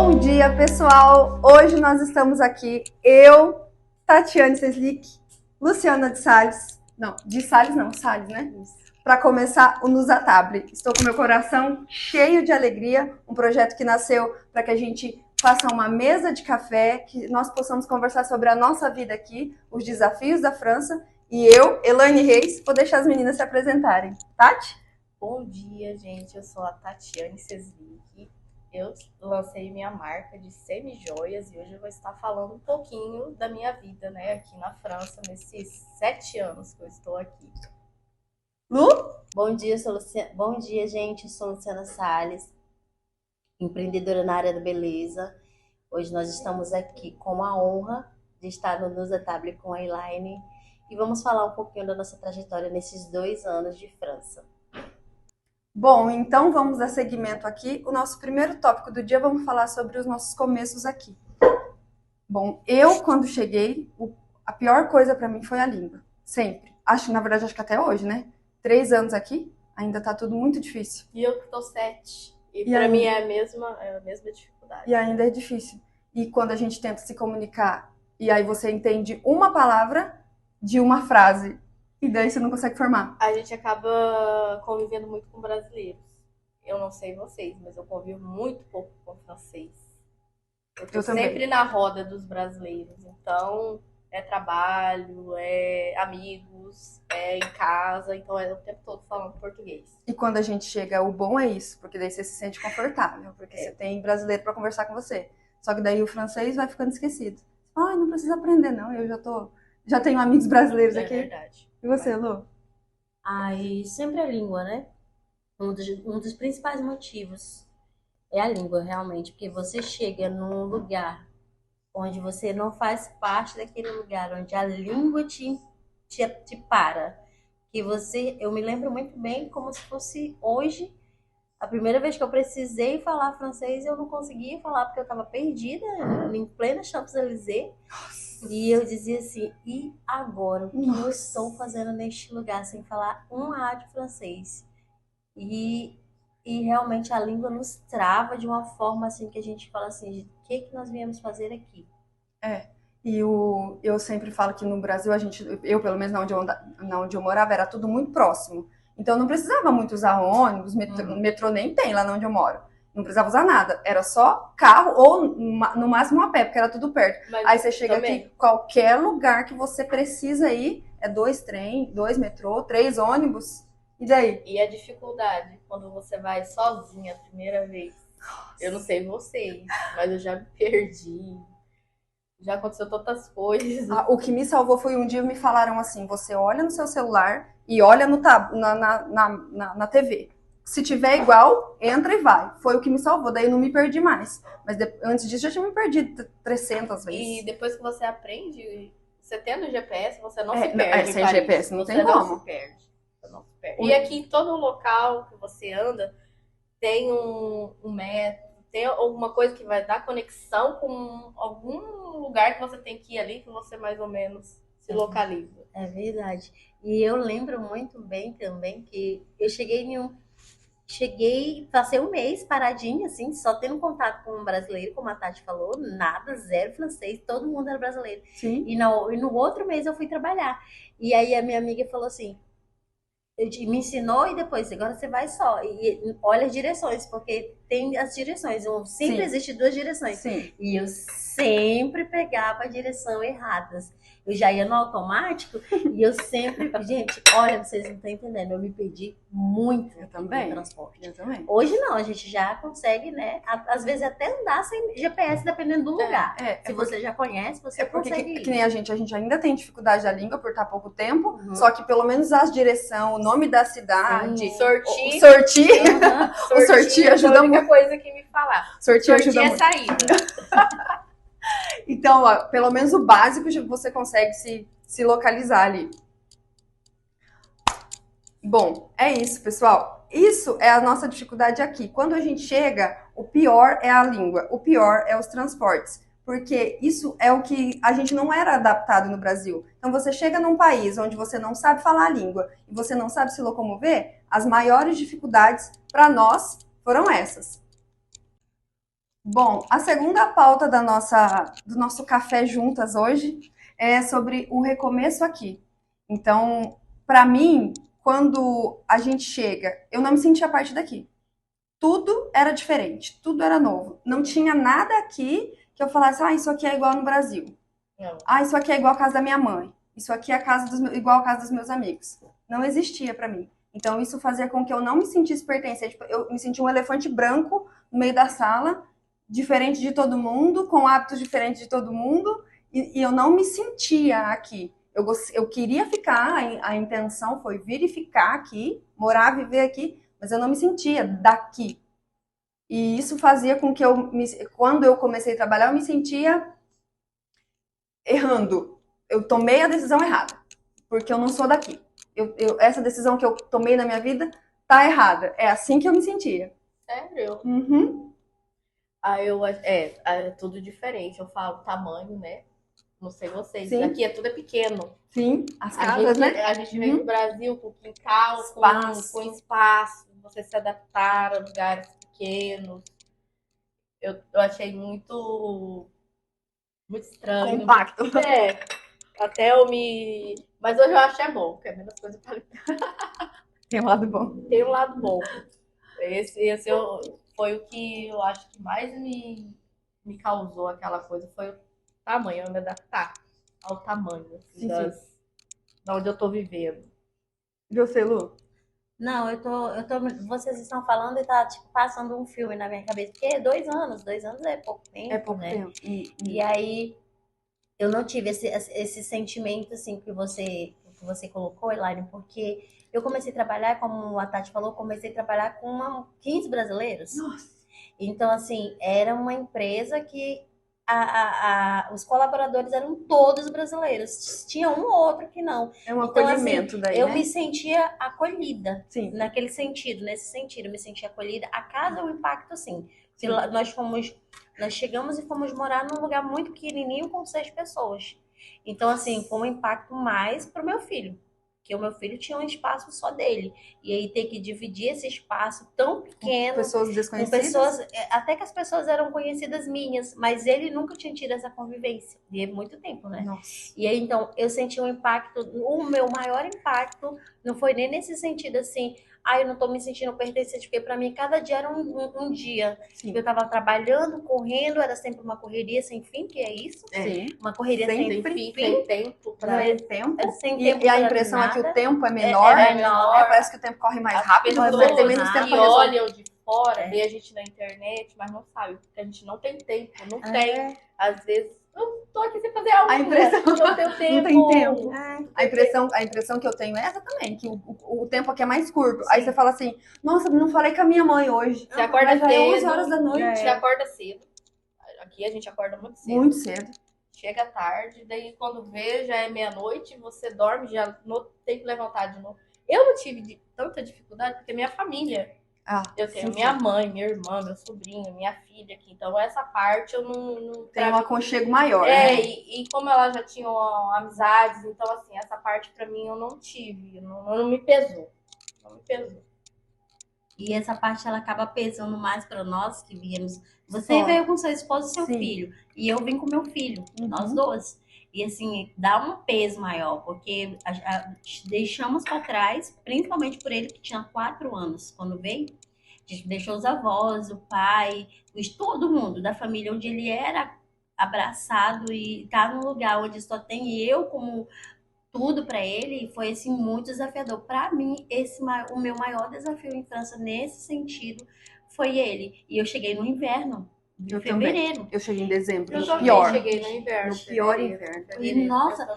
Bom dia, pessoal! Hoje nós estamos aqui, eu, Tatiane Seslick, Luciana de Salles, Salles, né? Para começar o Nusatable. Estou com meu coração cheio de alegria, um projeto que nasceu para que a gente faça uma mesa de café, que nós possamos conversar sobre a nossa vida aqui, os desafios da França, e eu, Elaine Reis, vou deixar as meninas se apresentarem. Tati? Bom dia, gente. Eu sou a Tatiane Seslick. Eu lancei minha marca de semi-joias e hoje eu vou estar falando um pouquinho da minha vida, né, aqui na França, nesses 7 anos que eu estou aqui. Lu? Bom dia, Bom dia, gente. Eu sou Luciana Salles, empreendedora na área da beleza. Hoje nós estamos aqui com a honra de estar no Nusatable com a Elaine e vamos falar um pouquinho da nossa trajetória nesses 2 anos de França. Bom, então vamos dar seguimento aqui. O nosso primeiro tópico do dia, vamos falar sobre os nossos começos aqui. Bom, eu quando cheguei, a pior coisa para mim foi a língua. Sempre. Acho que até hoje, né? 3 anos aqui, ainda tá tudo muito difícil. E eu que tô 7. E para mim é a mesma dificuldade. E ainda é difícil. E quando a gente tenta se comunicar, e aí você entende uma palavra de uma frase, e daí você não consegue formar. A gente acaba convivendo muito com brasileiros. Eu não sei vocês, mas eu convivo muito pouco com francês. Eu tô sempre na roda dos brasileiros. Então, é trabalho, é amigos, é em casa. Então, é o tempo todo falando português. E quando a gente chega, o bom é isso, porque daí você se sente confortável, porque você tem brasileiro para conversar com você. Só que daí o francês vai ficando esquecido. Ai, não precisa aprender, não. Eu já tenho amigos brasileiros aqui. É verdade. E você, Lu? E sempre a língua, né? Um dos principais motivos é a língua, realmente, porque você chega num lugar onde você não faz parte daquele lugar, onde a língua te para. Eu me lembro muito bem como se fosse hoje, a primeira vez que eu precisei falar francês, eu não conseguia falar porque eu estava perdida em plena Champs-Élysées. E eu dizia assim, e agora? O que eu estou fazendo neste lugar sem falar um A de francês? E realmente a língua nos trava de uma forma assim que a gente fala assim, o que nós viemos fazer aqui? E eu sempre falo que no Brasil, eu pelo menos na onde eu morava, era tudo muito próximo. Então não precisava muito usar ônibus, metrô nem tem lá onde eu moro. Não precisava usar nada, era só carro ou no máximo a pé, porque era tudo perto. Aí você chega aqui, qualquer lugar que você precisa ir, é 2 trem, 2 metrô, 3 ônibus, e daí? E a dificuldade, quando você vai sozinha a primeira vez. Eu não sei vocês, mas eu já me perdi. Já aconteceu tantas coisas. O que me salvou foi um dia me falaram assim, você olha no seu celular e olha na TV. Se tiver igual, entra e vai. Foi o que me salvou, daí eu não me perdi mais. Mas antes disso, já tinha me perdido 300 vezes. E depois que você aprende, você tendo GPS, você não se perde. Sem GPS não tem como. Você não se perde. E aqui em todo local que você anda, tem um método, tem alguma coisa que vai dar conexão com algum lugar que você tem que ir ali, que você mais ou menos se localiza. É verdade. E eu lembro muito bem também que eu passei um mês paradinha, assim, só tendo contato com um brasileiro, como a Tati falou, nada, zero francês, todo mundo era brasileiro. Sim. E no outro mês eu fui trabalhar. E aí a minha amiga falou assim, me ensinou e depois, agora você vai só. E olha as direções, porque tem as direções, sempre existe 2 direções. Sim. E eu sempre pegava a direção erradas. Eu já ia no automático e eu sempre... Gente, olha, vocês não estão entendendo, eu me perdi muito no transporte. Eu também. Hoje não, a gente já consegue, né? Às vezes até andar sem GPS, dependendo do lugar. Se você já conhece, você consegue ir. Que nem a gente ainda tem dificuldade da língua por estar pouco tempo, só que pelo menos as direção, o nome da cidade, Sortir. O sortir ajuda a única muito. coisa que me falar. Sortir ajuda muito. Saída. Então, pelo menos o básico você consegue se localizar ali. Bom, é isso, pessoal. Isso é a nossa dificuldade aqui. Quando a gente chega, o pior é a língua, o pior é os transportes. Porque isso é o que a gente não era adaptado no Brasil. Então, você chega num país onde você não sabe falar a língua e você não sabe se locomover, as maiores dificuldades para nós foram essas. Bom, a segunda pauta do nosso café juntas hoje é sobre o recomeço aqui. Então, para mim, quando a gente chega, eu não me sentia parte daqui. Tudo era diferente, tudo era novo. Não tinha nada aqui que eu falasse, isso aqui é igual no Brasil. Não. Isso aqui é igual a casa da minha mãe. Isso aqui é igual a casa dos meus amigos. Não existia para mim. Então isso fazia com que eu não me sentisse pertencente. Eu me sentia um elefante branco no meio da sala, diferente de todo mundo, com hábitos diferentes de todo mundo, e eu não me sentia aqui. Eu queria ficar, a intenção foi vir e ficar aqui, morar, viver aqui, mas eu não me sentia daqui. E isso fazia com que quando eu comecei a trabalhar, eu me sentia errando. Eu tomei a decisão errada, porque eu não sou daqui. Essa decisão que eu tomei na minha vida tá errada. É assim que eu me sentia. Sério? Uhum. É tudo diferente. Eu falo tamanho, né? Não sei vocês. Sim. Aqui tudo é pequeno. Sim, as casas, né? A gente vem do Brasil com quintal, com espaço. Você se adaptar a lugares pequenos. Eu achei muito estranho. Compacto. Até eu me... Mas hoje eu acho bom, porque é menos coisa para... Tem um lado bom. Tem um lado bom. Foi o que eu acho que mais me causou aquela coisa, foi o tamanho, eu me adaptar ao tamanho assim, da onde eu tô vivendo. E você, Lu? Não, vocês estão falando e tá tipo, passando um filme na minha cabeça, porque 2 anos é pouco tempo, É pouco né? tempo. E aí eu não tive esse sentimento assim que você colocou, Elaine, porque eu comecei a trabalhar, como a Tati falou, comecei a trabalhar com 15 brasileiros. Nossa. Então, assim, era uma empresa que os colaboradores eram todos brasileiros. Tinha um ou outro que não. É um Então, acolhimento assim, daí, eu né? me sentia acolhida. Sim. Nesse sentido, eu me sentia acolhida. A casa, o impacto, sim. Nós chegamos e fomos morar num lugar muito pequenininho com 6 pessoas. Então, assim, foi um impacto mais pro meu filho. Porque o meu filho tinha um espaço só dele. E aí ter que dividir esse espaço tão pequeno. Pessoas Com desconhecidas. pessoas, até que as pessoas eram conhecidas minhas, mas ele nunca tinha tido essa convivência. E é muito tempo, né? Nossa. E aí, então, eu senti um impacto. O meu maior impacto não foi nem nesse sentido assim, eu não tô me sentindo pertencente, porque para mim cada dia era um dia. Sim. Eu tava trabalhando, correndo, era sempre uma correria sem fim, que é isso? Sim. Uma correria sem Fim, fim. sem tempo. E a impressão é que o tempo é menor. É menor. Parece que o tempo corre mais rápido, mas pessoas tem menos tempo que pra resolver. olham de fora, vê a gente na internet, mas não sabe, porque a gente não tem tempo, não tem. Às vezes, eu tô aqui sem fazer algo, A impressão eu tenho tempo. não tem tempo. A impressão que eu tenho é essa também, que o tempo aqui é mais curto. Sim. Aí você fala assim, nossa, não falei com a minha mãe hoje. Você acorda cedo. É 11 horas da noite. Você acorda cedo. Aqui a gente acorda muito cedo. Muito cedo. Chega tarde, daí quando vê, já é meia-noite, você dorme, já não tem que levantar de novo. Eu não tive tanta dificuldade, porque minha família... eu tenho minha mãe, minha irmã, meu sobrinho, minha filha aqui. Então, essa parte eu não tem um aconchego maior. né? E como elas já tinham amizades, então, assim, essa parte pra mim eu não tive. Não me pesou. Não me pesou. E essa parte ela acaba pesando mais para nós que viemos. Você veio com seu esposo e seu filho. E eu vim com meu filho, nós dois. E assim, dá um peso maior, porque deixamos para trás, principalmente por ele que tinha 4 anos quando veio. A gente deixou os avós, o pai, todo mundo da família, onde ele era abraçado e tá num lugar onde só tem eu como tudo para ele, foi assim muito desafiador. Para mim, o meu maior desafio em França nesse sentido foi ele. E eu cheguei no inverno. Em fevereiro. Também. Eu cheguei em dezembro. Eu cheguei no inverno. No pior inverno. E nossa,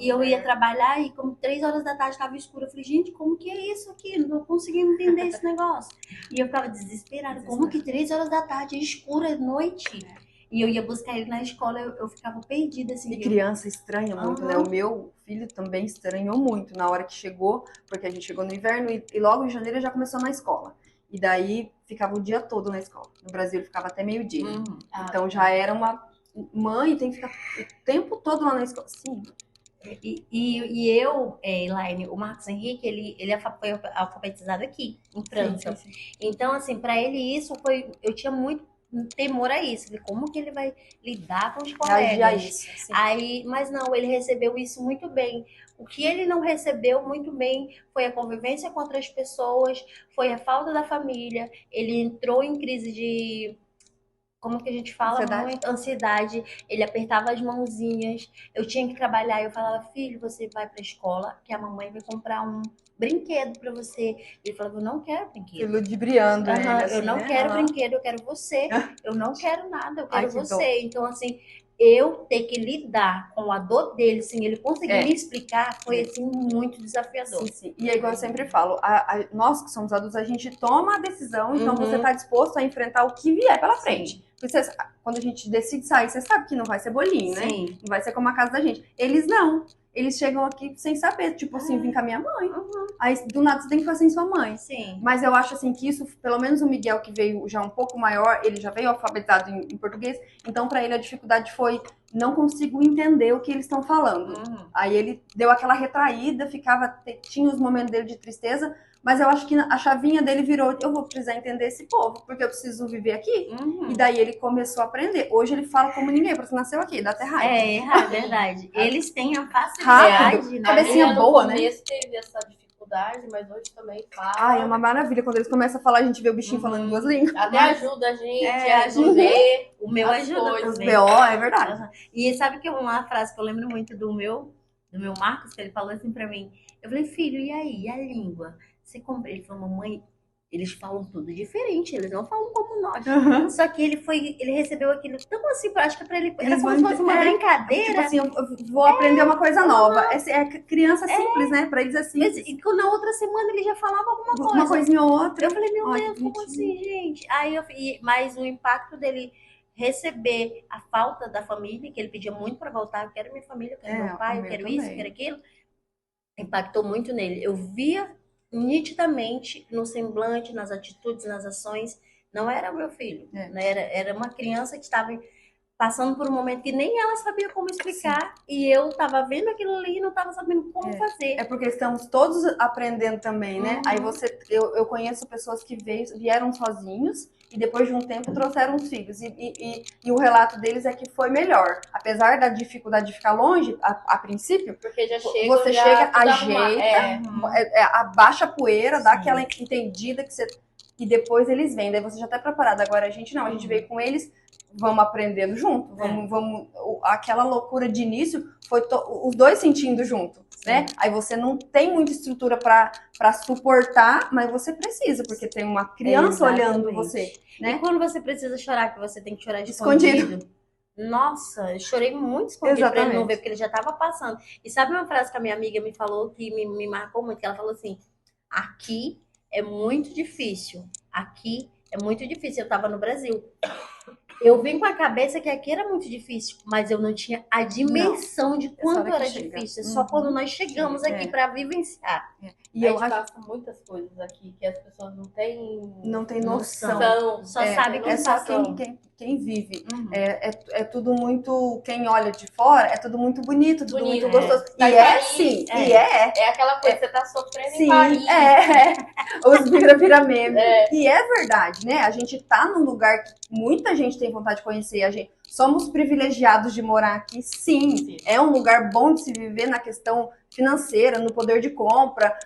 eu ia trabalhar e como 3 horas da tarde estava escuro. Eu falei, gente, como que é isso aqui? Não consegui entender esse negócio. E eu ficava desesperada. Como que 3 horas da tarde é escuro, é noite? E eu ia buscar ele na escola, eu ficava perdida, assim. E criança estranha muito, né? O meu filho também estranhou muito na hora que chegou, porque a gente chegou no inverno e logo em janeiro já começou na escola. E daí ficava o dia todo na escola. No Brasil ele ficava até meio-dia. Então já era uma mãe, tem que ficar o tempo todo lá na escola. Sim. E eu, Elaine, o Marcos Henrique, ele foi alfabetizado aqui, em França. Sim. Então, assim, para ele isso foi... Eu tinha muito temor a isso. Como que ele vai lidar com os Reagir a colegas? isso. Assim. Aí, mas não, ele recebeu isso muito bem. O que ele não recebeu muito bem foi a convivência com outras pessoas, foi a falta da família. Ele entrou em crise de, como que a gente fala Ansiedade. muito? Ansiedade. Ele apertava as mãozinhas. Eu tinha que trabalhar. Eu falava, filho, você vai para a escola, que a mamãe vai comprar um brinquedo para você. Ele falava, eu não quero brinquedo. Ludibriando ele, assim, Eu não né? quero brinquedo, eu quero você. Eu não quero nada, eu Ai, quero que dó. você. Então, assim, eu ter que lidar com a dor dele sem ele conseguir me explicar foi, assim, muito desafiador. Sim, sim. E é igual eu sempre falo, nós que somos adultos, a gente toma a decisão, então Uhum. você tá disposto a enfrentar o que vier pela Sim. frente. Porque quando a gente decide sair, você sabe que não vai ser bolinho, né? Sim. Não vai ser como a casa da gente. Eles não. Eles chegam aqui sem saber, tipo assim, vim com a minha mãe. Aí, do nada, você tem que fazer sem sua mãe. Sim. Mas eu acho, assim, que isso, pelo menos o Miguel, que veio já um pouco maior, ele já veio alfabetizado em português, então pra ele a dificuldade foi, não consigo entender o que eles estão falando. Aí ele deu aquela retraída, tinha os momentos dele de tristeza, mas eu acho que a chavinha dele virou, eu vou precisar entender esse povo, porque eu preciso viver aqui. E daí ele começou a aprender. Hoje ele fala como ninguém, porque você nasceu aqui, dá até raiva. É verdade. Eles têm a Rápido, facilidade, né? cabecinha boa, né? No começo teve essa dificuldade, mas hoje também fala. Ai, é uma maravilha. Quando eles começam a falar, a gente vê o bichinho falando duas línguas. Até ajuda a gente a ajuda. entender. O meu as ajuda coisas. Os também. BO, é verdade. E sabe que uma frase que eu lembro muito do meu Marcos, que ele falou assim pra mim. Eu falei, filho, e aí? E a língua? Você compra? Ele falou, mamãe, eles falam tudo diferente, eles não falam como nós. Só que ele recebeu aquilo tão assim, acho que pra ele era Eles como vão se fosse uma brincadeira. Tipo assim, eu vou aprender uma coisa nova. É criança simples, né? Pra eles é Mas, simples. e na outra semana ele já falava alguma coisa. Uma coisinha ou outra. Eu falei, meu Ai, Deus, que como bonitinho. assim, gente? Mas o impacto dele receber a falta da família, que ele pedia muito pra voltar, eu quero minha família, eu quero meu pai, eu quero isso, eu quero aquilo, impactou muito nele. Eu via nitidamente no semblante, nas atitudes, nas ações, não era o meu filho, né? Era uma criança que estava passando por um momento que nem ela sabia como explicar. Sim. E eu tava vendo aquilo ali e não tava sabendo como fazer. É porque estamos todos aprendendo também, né? Aí eu conheço pessoas que vieram sozinhos e depois de um tempo trouxeram os filhos. E o relato deles é que foi melhor. Apesar da dificuldade de ficar longe, a princípio, porque você chega, ajeita, abaixa a poeira, dá aquela entendida e depois eles vêm. Daí você já tá preparado. Agora a gente não, a gente veio com eles, vamos aprendendo junto, aquela loucura de início foi os dois sentindo junto, né? Aí você não tem muita estrutura para suportar, mas você precisa, porque tem uma criança olhando você, né? E quando você precisa chorar, que você tem que chorar escondido. Nossa, eu chorei muito escondido pra ele não ver, porque ele já tava passando. E sabe uma frase que a minha amiga me falou que me marcou muito, que ela falou assim, aqui é muito difícil, aqui é muito difícil. Eu tava no Brasil. Eu vim com a cabeça que aqui era muito difícil, mas eu não tinha a dimensão de quanto era difícil. Só quando nós chegamos aqui para vivenciar. E eu acho muitas coisas aqui que as pessoas não têm noção. Só sabe que só quem vive. É tudo muito, quem olha de fora, é tudo muito bonito, tudo muito gostoso. E sim. É aquela coisa que você tá sofrendo em Paris. Os vira meme. E é verdade, né? A gente tá num lugar que muita gente tem vontade de conhecer. Somos privilegiados de morar aqui, sim. É um lugar bom de se viver na questão financeira, no poder de compra,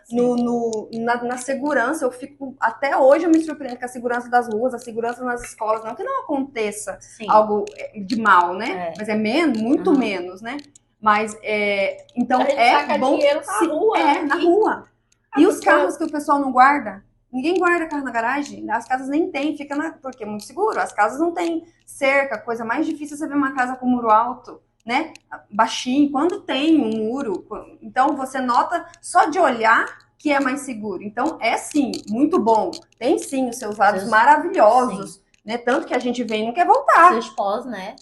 na segurança. Até hoje eu me surpreendo com a segurança das ruas, a segurança nas escolas. Não que não aconteça algo de mal, né? Mas é muito menos, né? Mas, então é bom... Na rua. Na rua. E os carros que o pessoal não guarda? Ninguém guarda carro na garagem, as casas nem tem, porque é muito seguro. As casas não tem cerca, coisa mais difícil é você ver uma casa com muro alto, né? Baixinho, quando tem um muro. Então você nota só de olhar que é mais seguro. Então sim, muito bom. Tem sim os seus lados maravilhosos, né? Tanto que a gente vem e não quer voltar. Seus pós, né?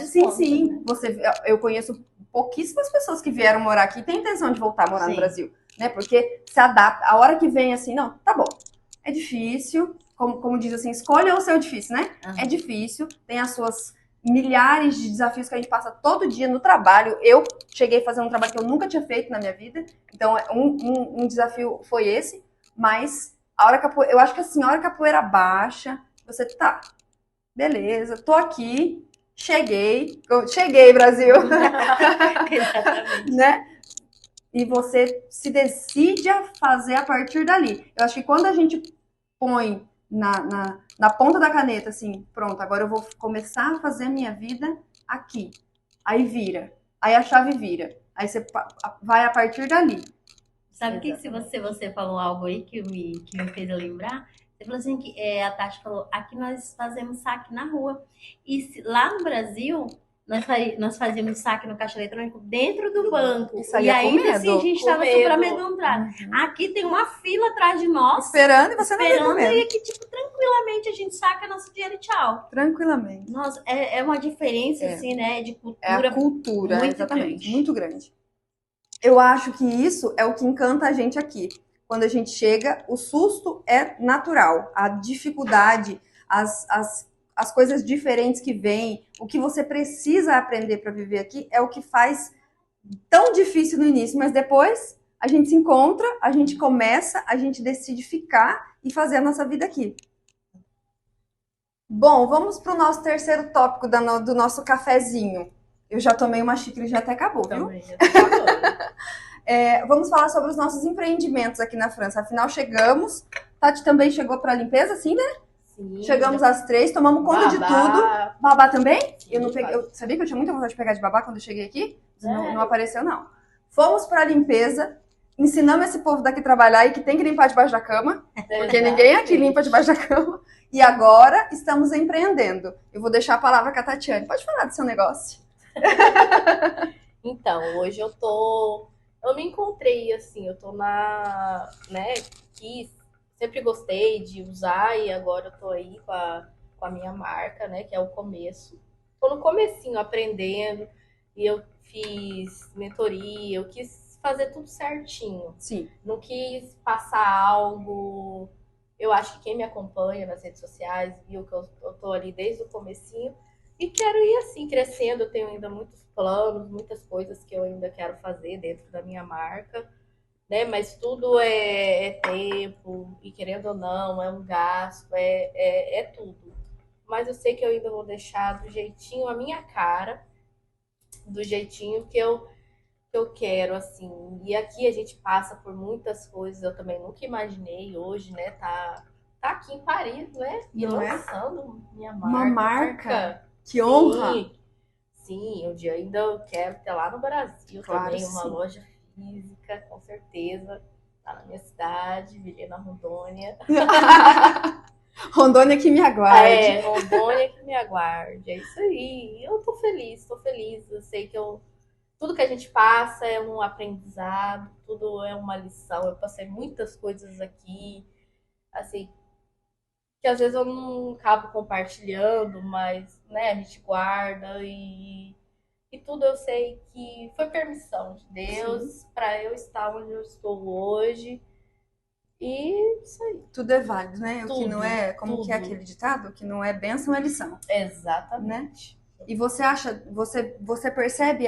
Sim. Eu conheço pouquíssimas pessoas que vieram morar aqui e têm intenção de voltar a morar no Brasil. Né? Porque se adapta, a hora que vem assim, não, tá bom, é difícil, como diz assim, escolha o seu difícil, né? É difícil, tem as suas milhares de desafios que a gente passa todo dia no trabalho. Eu cheguei a fazer um trabalho que eu nunca tinha feito na minha vida, então um desafio foi esse, mas eu acho que assim, a hora que a poeira baixa, você beleza, tô aqui, cheguei, Brasil, Exatamente. né? E você se decide a fazer a partir dali. Eu acho que quando a gente põe na ponta da caneta, assim, pronto, agora eu vou começar a fazer a minha vida aqui. Aí vira. Aí a chave vira. Aí você vai a partir dali. Sabe que se você falou algo aí que me fez eu lembrar? Você falou assim que a Tati falou, aqui nós fazemos saque na rua. E lá no Brasil, nós fazíamos saque no caixa eletrônico dentro do banco. Isso aí E é com ainda medo. assim a gente Com estava medo. super amedrontado. Aqui tem uma fila atrás de nós, Esperando e você não vem com esperando, medo. e aqui, tipo, tranquilamente a gente saca nosso dinheiro e tchau. Tranquilamente. Nossa, é uma diferença, assim, né, de É cultura a cultura, muito exatamente, grande. muito grande. Eu acho que isso é o que encanta a gente aqui. Quando a gente chega, o susto é natural. A dificuldade, as coisas diferentes que vêm, o que você precisa aprender para viver aqui é o que faz tão difícil no início, mas depois a gente se encontra, a gente começa, a gente decide ficar e fazer a nossa vida aqui. Bom, vamos para o nosso terceiro tópico do nosso cafezinho. Eu já tomei uma xícara e já até acabou, viu? Também, eu tô falando. Vamos falar sobre os nossos empreendimentos aqui na França. Afinal, chegamos. Tati também chegou para a limpeza, sim, né? Sim, Chegamos às 3, tomamos conta de tudo. Babá também? Sim, Eu não peguei, eu sabia que eu tinha muita vontade de pegar de babá quando eu cheguei aqui? Não, Sério? não apareceu, não. Fomos para a limpeza. Ensinamos esse povo daqui a trabalhar e que tem que limpar debaixo da cama. Porque ninguém aqui limpa debaixo da cama. E agora estamos empreendendo. Eu vou deixar a palavra com a Tatiane. Pode falar do seu negócio. Então, hoje eu me encontrei, assim, eu tô né, sempre gostei de usar e agora eu tô aí com a minha marca, né, que é o começo. Tô no comecinho, aprendendo, e eu fiz mentoria, eu quis fazer tudo certinho. Sim. Não quis passar algo. Eu acho que quem me acompanha nas redes sociais viu que eu tô ali desde o comecinho e quero ir assim, crescendo. Eu tenho ainda muitos planos, muitas coisas que eu ainda quero fazer dentro da minha marca, né? Mas tudo é tempo, e querendo ou não, é um gasto, é tudo. Mas eu sei que eu ainda vou deixar do jeitinho a minha cara, do jeitinho que eu quero, assim. E aqui a gente passa por muitas coisas, eu também nunca imaginei hoje, né? Tá aqui em Paris, né? E Não é? lançando minha marca. Uma marca. Que honra! Sim, um dia ainda eu quero ter lá no Brasil Claro, também uma sim. loja física, com certeza. Tá na minha cidade, Vilhena Rondônia. Rondônia que me aguarde. Rondônia que me aguarde. É isso aí. Eu tô feliz. Eu sei que tudo que a gente passa é um aprendizado, tudo é uma lição. Eu passei muitas coisas aqui, assim, que às vezes eu não acabo compartilhando, mas, né, a gente guarda e tudo eu sei que foi permissão de Deus para eu estar onde eu estou hoje. E isso aí. Tudo é válido, né? O que Tudo, não é, como tudo. que é aquele ditado? O que não é bênção é lição. Exatamente. E você acha, você percebe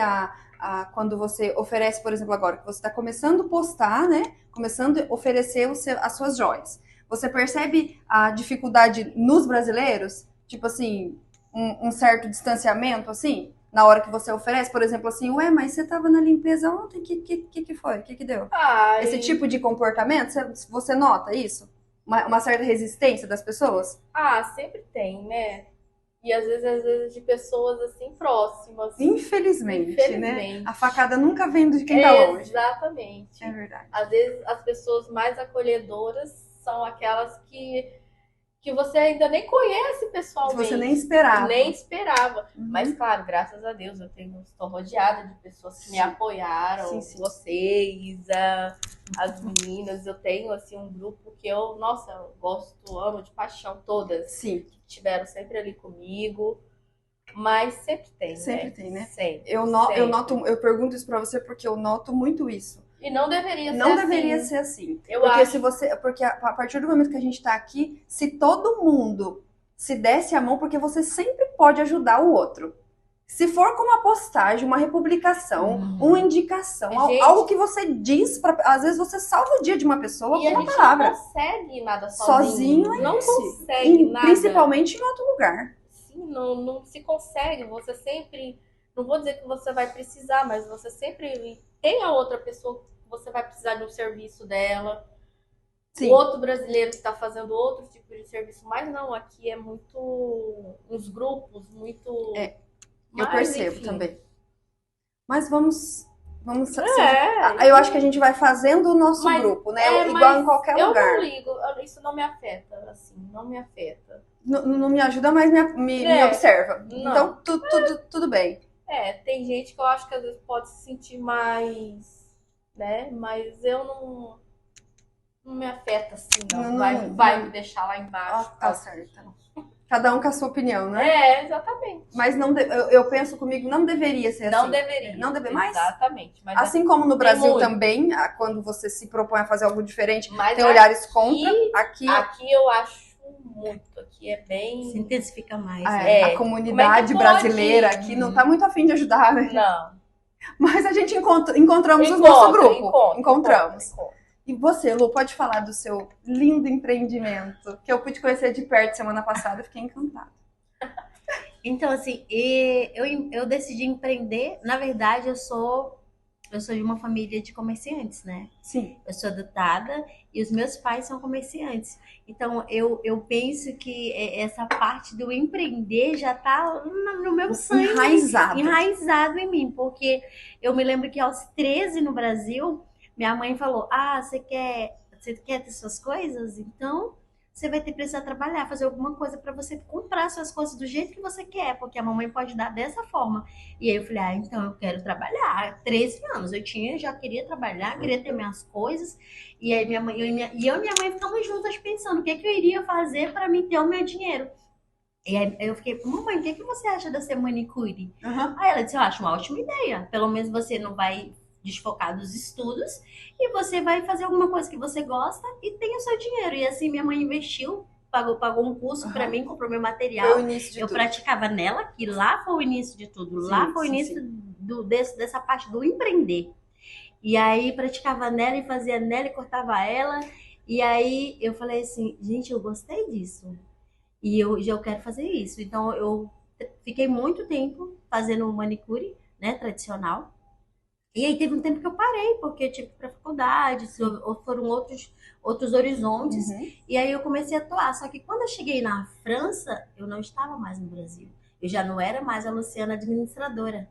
quando você oferece, por exemplo, agora que você está começando a postar, né? Começando a oferecer as suas joias. Você percebe a dificuldade nos brasileiros? Tipo assim, um certo distanciamento, assim? Na hora que você oferece, por exemplo, assim, ué, mas você estava na limpeza ontem, o que foi? O que deu? Esse tipo de comportamento, você nota isso? Uma certa resistência das pessoas? Sempre tem, né? E às vezes de pessoas assim próximas. Infelizmente, né? A facada nunca vem de quem tá longe. Exatamente. É verdade. Às vezes as pessoas mais acolhedoras são aquelas que você ainda nem conhece pessoalmente. Você nem esperava. Nem esperava. Uhum. Mas, claro, graças a Deus, estou rodeada de pessoas que me apoiaram. Sim. Vocês, as meninas. Eu tenho, assim, um grupo que eu gosto, amo de paixão, todas. Sim. Que estiveram sempre ali comigo. Mas sempre tem, Sempre tem, né? Sempre. Eu pergunto isso pra você porque eu noto muito isso. E não deveria ser Não assim. deveria ser assim. Eu acho. Porque a partir do momento que a gente tá aqui, se todo mundo se desse a mão, porque você sempre pode ajudar o outro. Se for com uma postagem, uma republicação, uma indicação, Gente, algo que você diz, às vezes você salva o dia de uma pessoa E com a uma gente palavra. não consegue nada sozinho. Sozinho é Não isso. consegue nada. Principalmente em outro lugar. assim, não se consegue. Você sempre, não vou dizer que você vai precisar, mas você sempre tem a outra pessoa que você vai precisar de um serviço dela. Sim. O outro brasileiro que está fazendo outro tipo de serviço, mas não, aqui é muito uns grupos, muito. Eu percebo enfim. também. Mas vamos É, eu acho que a gente vai fazendo o nosso Mas- grupo, né? é, Igual mas em qualquer eu lugar. não ligo, isso não me afeta, assim, não me afeta. Não me ajuda, mas me É, observa. não. Então, tudo bem. Tem gente que eu acho que às vezes pode se sentir mais, né? Mas eu não me afeta assim, não. Vai me deixar lá embaixo. Tá certo. Cada um com a sua opinião, né? Exatamente. Mas não eu penso comigo, não deveria ser Não assim. deveria. Não deveria mais? Exatamente. Mas Assim como no Brasil muito. também, quando você se propõe a fazer algo diferente, Mas tem olhares contra. Aqui eu acho muito. Aqui é bem. Se intensifica mais. A comunidade Como é que pode? brasileira aqui não tá muito afim de ajudar, né? Não. Mas a gente encontramos o nosso grupo. Encontramos. Encontra. E você, Lu, pode falar do seu lindo empreendimento, que eu pude conhecer de perto semana passada, fiquei encantada. Então, assim, eu decidi empreender. Na verdade, eu sou de uma família de comerciantes, né? Sim. Eu sou adotada e os meus pais são comerciantes. Então, eu penso que essa parte do empreender já tá no meu sangue. Enraizado em mim. Porque eu me lembro que aos 13 no Brasil, minha mãe falou, você quer ter suas coisas? Então, você vai ter que precisar trabalhar, fazer alguma coisa para você comprar suas coisas do jeito que você quer, porque a mamãe pode dar dessa forma. E aí eu falei, então eu quero trabalhar. 13 anos, já queria trabalhar, queria ter minhas coisas. E aí eu e minha mãe ficamos juntas pensando o que eu iria fazer para mim ter o meu dinheiro. E aí eu fiquei, mamãe, o que você acha de ser manicure? Uhum. Aí ela disse, eu acho uma ótima ideia. Pelo menos você não vai desfocar dos estudos e você vai fazer alguma coisa que você gosta e tem o seu dinheiro. E assim, minha mãe investiu, pagou um curso para mim, comprou meu material. Foi o início de eu tudo. praticava nela, que lá foi o início de tudo. Sim, lá foi o sim, início dessa parte do empreender. E aí praticava nela e fazia nela e cortava ela. E aí eu falei assim, gente, eu gostei disso. E eu quero fazer isso. Então eu fiquei muito tempo fazendo manicure, né, tradicional. E aí teve um tempo que eu parei, porque eu tive para faculdade, foram outros horizontes. Uhum. E aí eu comecei a atuar. Só que quando eu cheguei na França, eu não estava mais no Brasil. Eu já não era mais a Luciana administradora.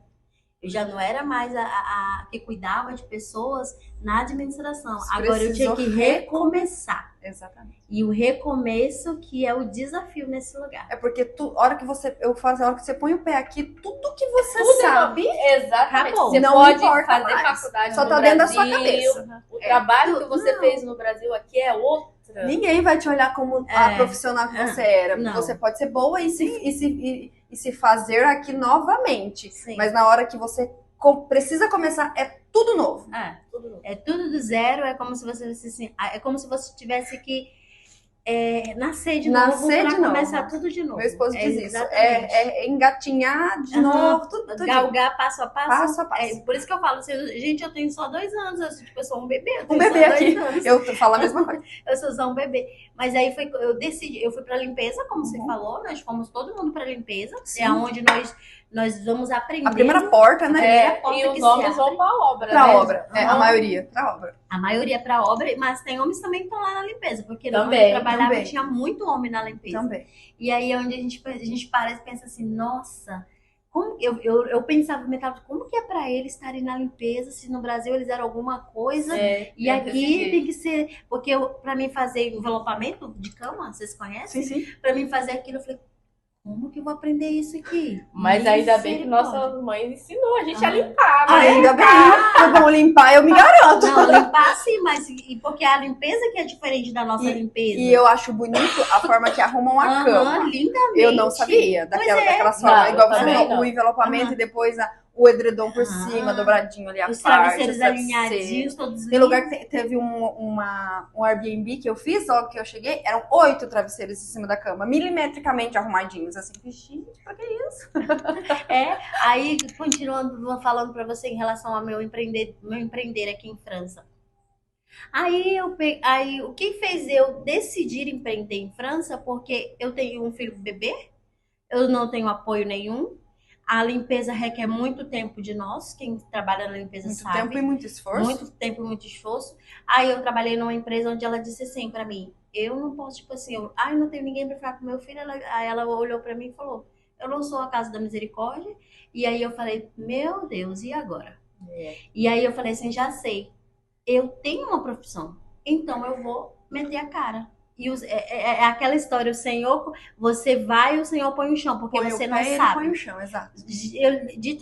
Eu já não era mais a que cuidava de pessoas na administração. Agora eu tinha que recomeçar. Exatamente. E o recomeço que é o desafio nesse lugar. É porque a hora que você põe o pé aqui, tudo que você Tudo sabe, exatamente. acabou. Você Não pode importa fazer mais. faculdade Só no tá Brasil. dentro da sua cabeça. O trabalho que você fez no Brasil aqui é outra. Ninguém vai te olhar como a profissional que você era. Não. Você pode ser boa e se fazer aqui novamente. Sim. Mas na hora que você precisa começar, é tudo novo. É tudo do zero, é como se você tivesse que nascer de novo para começar tudo de novo. Meu esposo diz isso. Exatamente. É engatinhar de novo, tudo. Galgar passo a passo. Passo a passo. Por isso que eu falo, gente, eu tenho só 2 anos, eu sou um bebê. Um bebê aqui. Eu falo a mesma coisa. Eu sou só um bebê. Mas aí eu decidi, eu fui pra limpeza, como você falou, nós fomos todo mundo pra limpeza. Sim. É onde nós vamos aprender. A primeira porta, né? E os homens vão pra obra. Pra né? obra. A maioria, pra obra. A maioria pra obra, mas tem homens também que estão lá na limpeza, porque Também, onde eu trabalhava também. tinha muito homem na limpeza. Também. E aí é onde a gente para e pensa assim, nossa, como eu pensava, como que é pra eles estarem na limpeza, se no Brasil eles eram alguma coisa, e aqui tem que ser, porque pra mim fazer envelopamento de cama, vocês conhecem? Sim. Pra mim fazer aquilo, eu falei, como que eu vou aprender isso aqui? Mas ainda bem que nossa mãe ensinou a gente a limpar. Né? Ainda bem. Foi bom limpar, eu me garanto. Não, limpar sim, mas porque a limpeza que é diferente da nossa limpeza. E eu acho bonito a forma que arrumam a cama. Lindamente. Eu não sabia daquela forma, igual você falou, o envelopamento e depois o edredom por cima, dobradinho ali, os travesseiros alinhadinhos, todos Tem lugar que teve um Airbnb que eu fiz, logo que eu cheguei, eram 8 travesseiros em cima da cama, milimetricamente arrumadinhos, assim, gente, pra que isso? Aí, continuando falando pra você em relação ao meu empreender aqui em França. Aí o que fez eu decidir empreender em França, porque eu tenho um filho bebê, eu não tenho apoio nenhum. A limpeza requer muito tempo de nós, quem trabalha na limpeza Muito sabe. tempo e muito esforço. Muito tempo e muito esforço. Aí eu trabalhei numa empresa onde ela disse assim pra mim, eu não posso, tipo assim, não tenho ninguém pra ficar com meu filho. Aí ela olhou pra mim e falou, eu não sou a Casa da Misericórdia. E aí eu falei, meu Deus, e agora? E aí eu falei assim, já sei, eu tenho uma profissão, então eu vou meter a cara. E é aquela história, o Senhor, você vai e o Senhor põe o chão, porque Põe você o não pé, ele sabe. põe o chão, exato.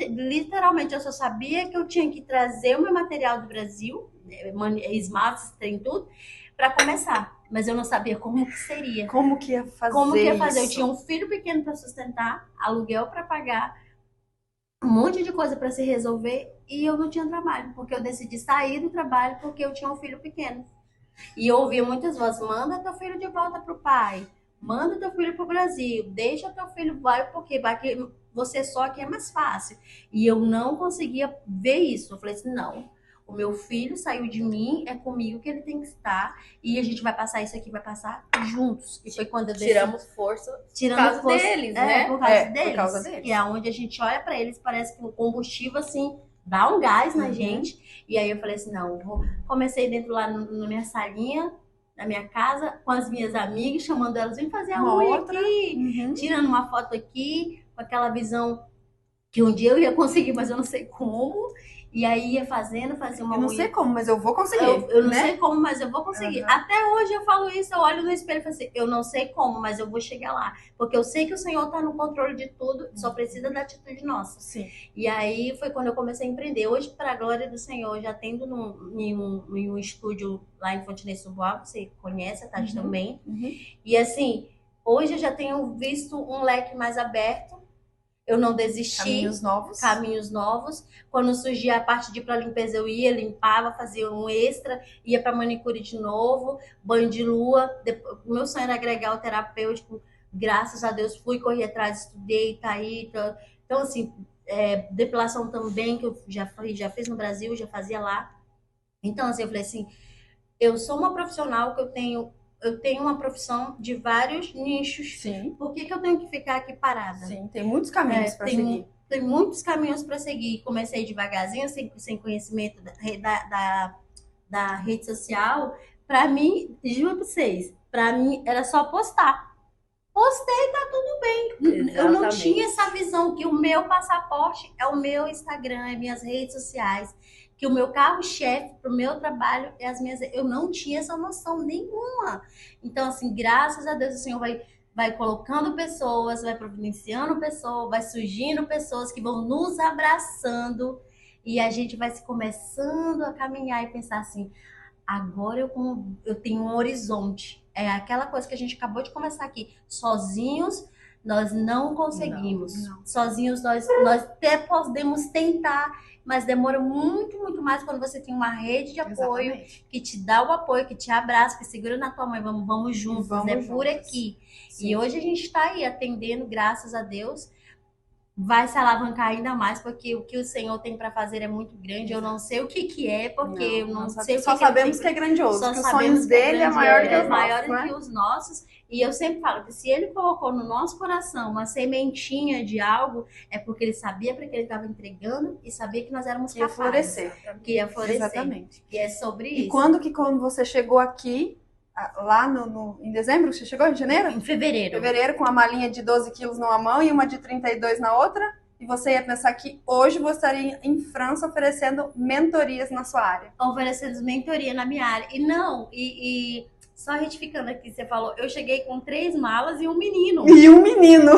Literalmente, eu só sabia que eu tinha que trazer o meu material do Brasil, esmaltes, tem tudo, para começar. Mas eu não sabia como que seria. Como que ia fazer Como que ia fazer? isso? Eu tinha um filho pequeno para sustentar, aluguel para pagar, um monte de coisa para se resolver e eu não tinha trabalho, porque eu decidi sair do trabalho porque eu tinha um filho pequeno. E eu ouvia muitas vozes, manda teu filho de volta pro pai, manda teu filho pro Brasil, deixa teu filho, vai porque vai que você só aqui é mais fácil. E eu não conseguia ver isso. Eu falei assim, não, o meu filho saiu de mim, é comigo que ele tem que estar e a gente vai passar isso aqui, vai passar juntos. E foi quando eu decidi. Tiramos força por causa deles, né? Por causa deles. Por causa deles. E é onde a gente olha pra eles, parece que o combustível, assim, dá um gás na gente. E aí eu falei assim, não, comecei dentro lá na minha salinha, na minha casa, com as minhas amigas, chamando elas, vem fazer a Uma unha outra. aqui, tirando uma foto aqui, com aquela visão que um dia eu ia conseguir, mas eu não sei como. E aí ia fazia uma Eu não unha. sei como, mas eu vou conseguir. Eu não né? sei como, mas eu vou conseguir. Até hoje eu falo isso, eu olho no espelho e falo assim, eu não sei como, mas eu vou chegar lá. Porque eu sei que o Senhor está no controle de tudo, só precisa da atitude nossa. Sim. E aí foi quando eu comecei a empreender. Hoje, para a glória do Senhor, já tendo em um estúdio lá em Fontenay Subois, você conhece a Tati também. E assim, hoje eu já tenho visto um leque mais aberto. Eu não desisti. Caminhos novos. Quando surgia a parte de ir para limpeza, eu ia, limpava, fazia um extra, ia para manicure de novo, banho de lua. O meu sonho era agregar o terapêutico. Graças a Deus, fui, corri atrás, estudei, tá aí. Então, assim, depilação também, que eu já fiz no Brasil, já fazia lá. Então, assim, eu falei assim, eu sou uma profissional que eu tenho uma profissão de vários nichos. Sim. Por que eu tenho que ficar aqui parada? Sim, tem muitos caminhos para seguir. Tem muitos caminhos para seguir. Comecei devagarzinho, sem conhecimento da rede social. Para mim, juro para vocês, para mim era só postar. Postei, tá tudo bem. Exatamente. Eu não tinha essa visão que o meu passaporte é o meu Instagram, é minhas redes sociais. Que o meu carro-chefe para o meu trabalho é as minhas. Eu não tinha essa noção nenhuma. Então, assim, graças a Deus, o Senhor vai colocando pessoas, vai providenciando pessoas, vai surgindo pessoas que vão nos abraçando e a gente vai se começando a caminhar e pensar assim, agora eu tenho um horizonte. É aquela coisa que a gente acabou de começar aqui. Sozinhos, nós não conseguimos. Não. Sozinhos, nós até podemos tentar, mas demora muito, muito mais quando você tem uma rede de apoio. Exatamente. Que te dá o apoio, que te abraça, que segura na tua mãe, vamos juntos, por aqui. Sim. E hoje a gente está aí atendendo, graças a Deus. Vai se alavancar ainda mais, porque o que o Senhor tem para fazer é muito grande. Eu não sei o que é, porque eu não sei o que só sabemos que é grandioso, que os sonhos dele é maior que os nossos. Maior que os nossos. E eu sempre falo que se ele colocou no nosso coração uma sementinha de algo, é porque ele sabia para que ele estava entregando e sabia que nós éramos capazes. Que ia florescer. Exatamente. E é sobre isso. E quando você chegou aqui, lá em dezembro, você chegou? Em janeiro? Em fevereiro. Fevereiro, com uma malinha de 12 quilos numa mão e uma de 32 na outra. E você ia pensar que hoje você estaria em França oferecendo mentorias na sua área. Oferecendo mentoria na minha área. E só retificando aqui, você falou, eu cheguei com 3 malas e um menino. E um menino.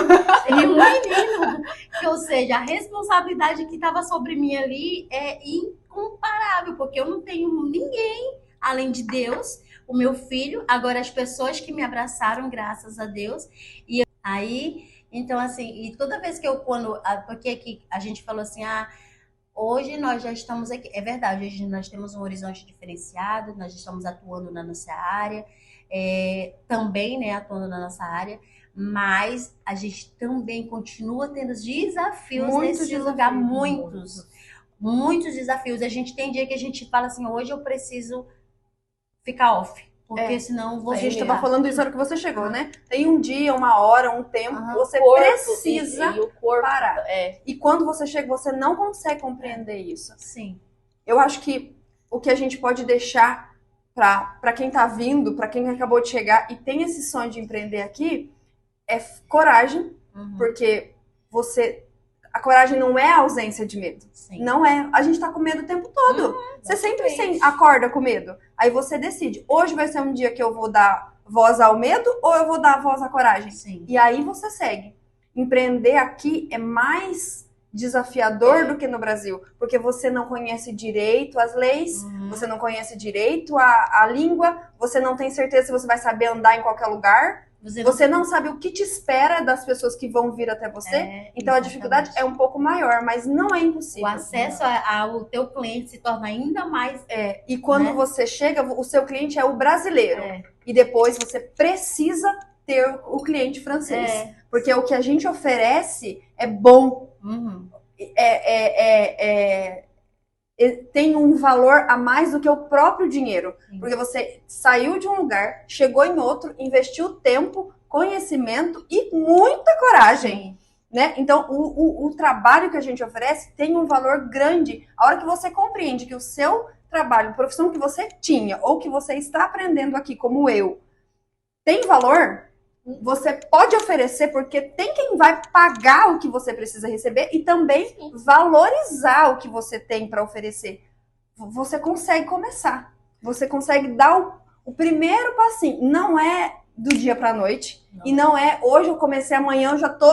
Ou seja, a responsabilidade que estava sobre mim ali é incomparável, porque eu não tenho ninguém além de Deus, o meu filho, agora as pessoas que me abraçaram, graças a Deus. E aí, então assim, e toda vez que porque aqui a gente falou assim, hoje nós já estamos aqui, é verdade, hoje nós temos um horizonte diferenciado, nós estamos atuando na nossa área, também, né, atuando na nossa área, mas a gente também continua tendo desafios nesse lugar, muitos desafios. A gente tem dia que a gente fala assim, hoje eu preciso ficar off. Porque senão A gente chegar. tava falando isso na hora que você chegou, né? Tem um dia, uma hora, um tempo que você corpo, precisa e o corpo parar. É. E quando você chega, você não consegue compreender isso. Sim. Eu acho que o que a gente pode deixar para quem tá vindo, para quem acabou de chegar e tem esse sonho de empreender aqui, é coragem, porque a coragem não é a ausência de medo. Sim. Não é. A gente tá com medo o tempo todo. Você sempre acorda com medo. Aí você decide, hoje vai ser um dia que eu vou dar voz ao medo ou eu vou dar voz à coragem? Sim. E aí você segue. Empreender aqui é mais desafiador do que no Brasil, porque você não conhece direito as leis, você não conhece direito a língua, você não tem certeza se você vai saber andar em qualquer lugar, você não sabe o que te espera das pessoas que vão vir até você, então a dificuldade é um pouco maior, mas não é impossível. O acesso ao teu cliente se torna ainda mais... E quando você chega, o seu cliente é o brasileiro, e depois você precisa ter o cliente francês, porque o que a gente oferece é bom, tem um valor a mais do que o próprio dinheiro, porque você saiu de um lugar, chegou em outro, investiu tempo, conhecimento e muita coragem, né? Então o trabalho que a gente oferece tem um valor grande. A hora que você compreende que o seu trabalho, profissão que você tinha ou que você está aprendendo aqui, como eu, tem valor, você pode oferecer, porque tem quem vai pagar o que você precisa receber e também valorizar o que você tem para oferecer. Você consegue começar. Você consegue dar o primeiro passinho. Não é do dia para a noite. E não é hoje eu comecei, amanhã eu já tô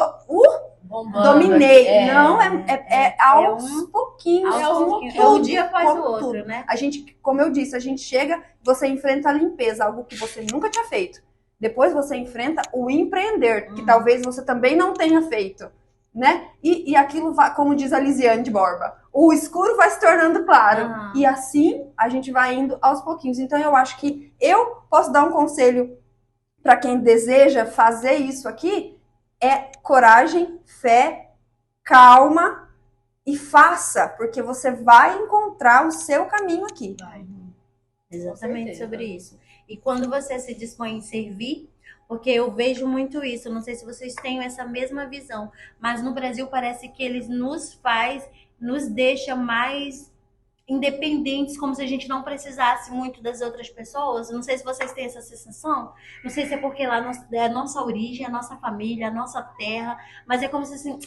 dominei. Não, aos pouquinhos. É um dia após o outro, né? A gente, como eu disse, a gente chega, você enfrenta a limpeza, algo que você nunca tinha feito. Depois você enfrenta o empreender, que talvez você também não tenha feito, né? E aquilo vai, como diz a Lisiane de Borba, o escuro vai se tornando claro. E assim a gente vai indo aos pouquinhos. Então eu acho que eu posso dar um conselho para quem deseja fazer isso aqui, é coragem, fé, calma e faça, porque você vai encontrar o seu caminho aqui. Exatamente sobre isso. E quando você se dispõe em servir, porque eu vejo muito isso, não sei se vocês têm essa mesma visão, mas no Brasil parece que eles nos deixa mais independentes, como se a gente não precisasse muito das outras pessoas. Não sei se vocês têm essa sensação, não sei se é porque lá é a nossa origem, a nossa família, a nossa terra, mas é como se assim,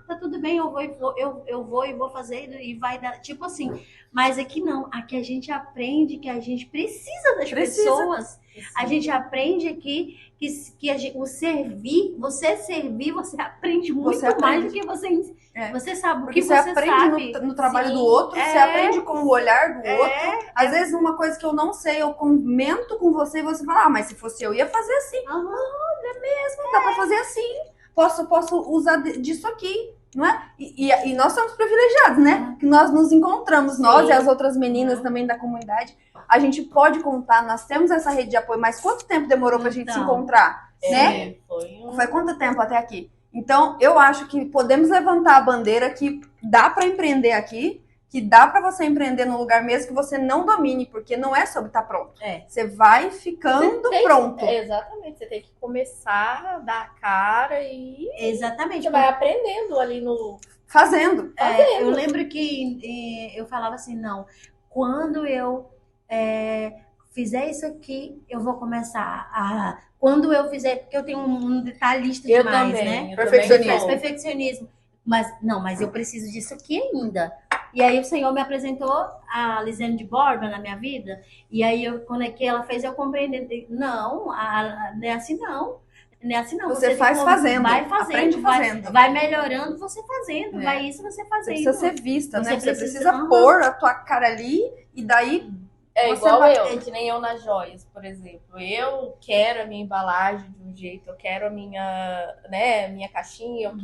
tá tudo bem, eu vou e vou fazer e vai dar, tipo assim, mas aqui não, aqui a gente aprende que a gente precisa das pessoas, a gente aprende aqui que o servir, você aprende muito mais do que você sabe o que você aprende sabe. No trabalho do outro, você aprende com o olhar do outro. Às vezes uma coisa que eu não sei, eu comento com você e você fala, mas se fosse eu ia fazer assim. É mesmo, dá pra fazer assim. Posso usar disso aqui, não é? E nós somos privilegiados, né? Que nós nos encontramos, nós e as outras meninas também da comunidade. A gente pode contar, nós temos essa rede de apoio, mas quanto tempo demorou pra gente se encontrar, né? Foi quanto tempo até aqui? Então, eu acho que podemos levantar a bandeira que dá para empreender aqui, que dá para você empreender num lugar mesmo que você não domine, porque não é sobre estar pronto. Você vai ficando pronto. Exatamente, você tem que começar a dar a cara e exatamente, você vai aprendendo ali no... Fazendo. Eu lembro que eu falava assim, não, quando eu fizer isso aqui, eu vou começar a... Quando eu fizer, porque eu tenho um detalhista demais, né? Perfeccionismo. Mas eu preciso disso aqui ainda. E aí o Senhor me apresentou a Lisiane de Borba na minha vida. E aí, quando ela fez, eu compreendi. Não, não é assim não. Não é assim não. Você faz fazendo. Vai fazendo. Aprende fazendo. Vai melhorando você fazendo. Vai isso você fazendo. Você precisa ser vista, né? Você precisa pôr a tua cara ali e daí... igual que nem eu nas joias, por exemplo. Eu quero a minha embalagem de um jeito, eu quero a minha caixinha, eu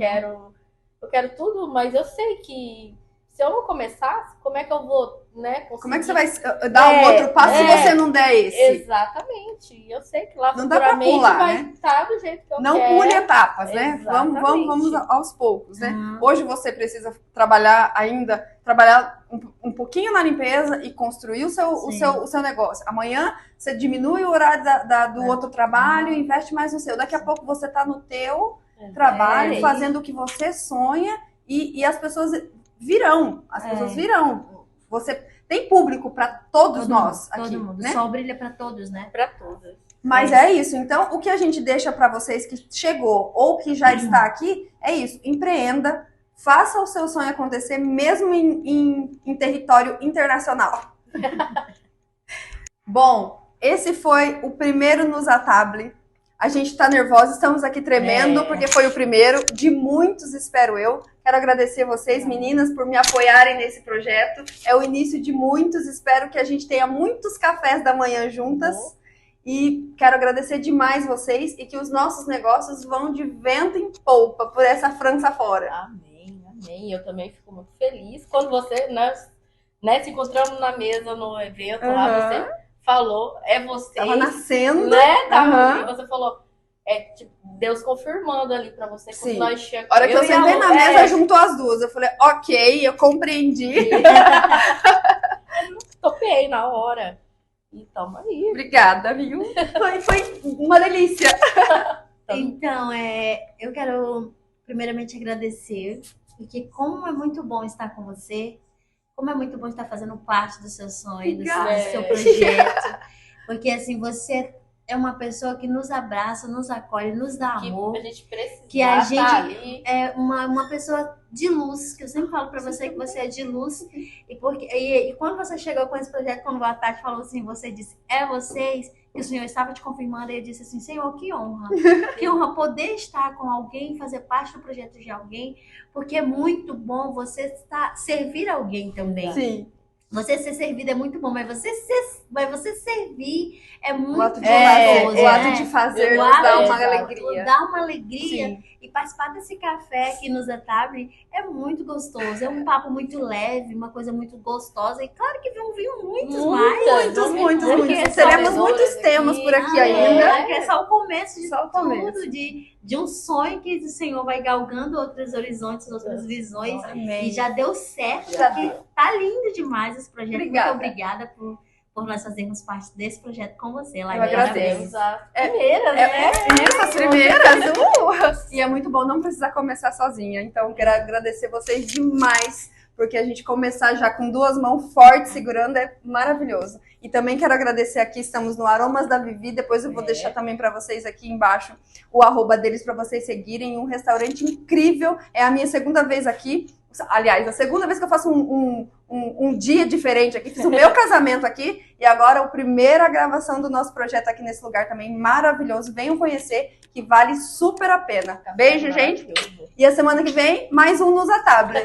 quero tudo, mas eu sei que se eu não começar, como é que eu vou, né, conseguir? Como é que você vai dar um outro passo se você não der esse? Exatamente. Eu sei que lá não futuramente pular, vai né? estar do jeito que eu não quero. Não pule etapas, né? Vamos aos poucos, né? Hoje você precisa trabalhar ainda trabalhar um pouquinho na limpeza e construir o Sim. seu negócio. Amanhã você diminui o horário do outro trabalho e investe mais no seu. Daqui a pouco você tá no teu trabalho, fazendo o que você sonha e as pessoas virão. As pessoas virão. Você tem público para todos nós aqui, todo mundo. né? O sol brilha para todos, né? Para todas. Mas é isso. Então, o que a gente deixa para vocês que chegou ou que já está aqui é isso. Empreenda, faça o seu sonho acontecer, mesmo em território internacional. Bom, esse foi o primeiro Nos Atable. A gente tá nervosa, estamos aqui tremendo, porque foi o primeiro de muitos, espero eu. Quero agradecer vocês, meninas, por me apoiarem nesse projeto. É o início de muitos, espero que a gente tenha muitos cafés da manhã juntas. E quero agradecer demais vocês e que os nossos negócios vão de vento em polpa por essa França fora. Amém, amém. Eu também fico muito feliz. Quando você, né, se encontramos na mesa no evento, lá você falou, é vocês. Tava nascendo. Né? E você falou, tipo, Deus confirmando ali pra você. Quando nós chegamos. A hora que eu sentei na mesa, juntou as duas. Eu falei, ok, eu compreendi. Topei na hora. E tamo aí. Obrigada, viu? Foi uma delícia. Então, eu quero primeiramente agradecer, porque como é muito bom estar com você, como é muito bom estar fazendo parte do seu sonho, do seu projeto. Porque assim, você é uma pessoa que nos abraça, nos acolhe, nos dá amor. Que a gente precisa. Que a gente é uma pessoa de luz, que eu sempre falo pra você que você é de luz. E quando você chegou com esse projeto, quando a Tati falou assim, você disse, é vocês, que o Senhor estava te confirmando, e eu disse assim, Senhor, que honra poder estar com alguém, fazer parte do projeto de alguém, porque é muito bom você servir alguém também. Sim. Você ser servido é muito bom, mas você servir é muito o ato de fazer dá uma alegria. Dá uma alegria. Sim. E participar desse café aqui nos Atable é muito gostoso. É um papo muito leve, uma coisa muito gostosa. E claro que vão vir muitos mais. Muitos. Teremos muitos temas por aqui ainda. Que é só o começo de tudo, de um sonho que o Senhor vai galgando outros horizontes, outras visões. Amém. E já deu certo. Tá lindo demais esse projeto. Obrigada. Muito obrigada por nós fazermos parte desse projeto com você. Eu agradeço. Primeiras, né? Isso, as primeiras. E é muito bom não precisar começar sozinha. Então, quero agradecer vocês demais, porque a gente começar já com duas mãos fortes segurando é maravilhoso. E também quero agradecer aqui, estamos no Aromas da Vivi, depois eu vou deixar também para vocês aqui embaixo o @ deles para vocês seguirem. Um restaurante incrível, é a minha segunda vez aqui. Aliás, a segunda vez que eu faço um dia diferente aqui, fiz o meu casamento aqui e agora a primeira gravação do nosso projeto aqui nesse lugar também maravilhoso. Venham conhecer, que vale super a pena. Beijo, gente. E a semana que vem, mais um Nos Atable.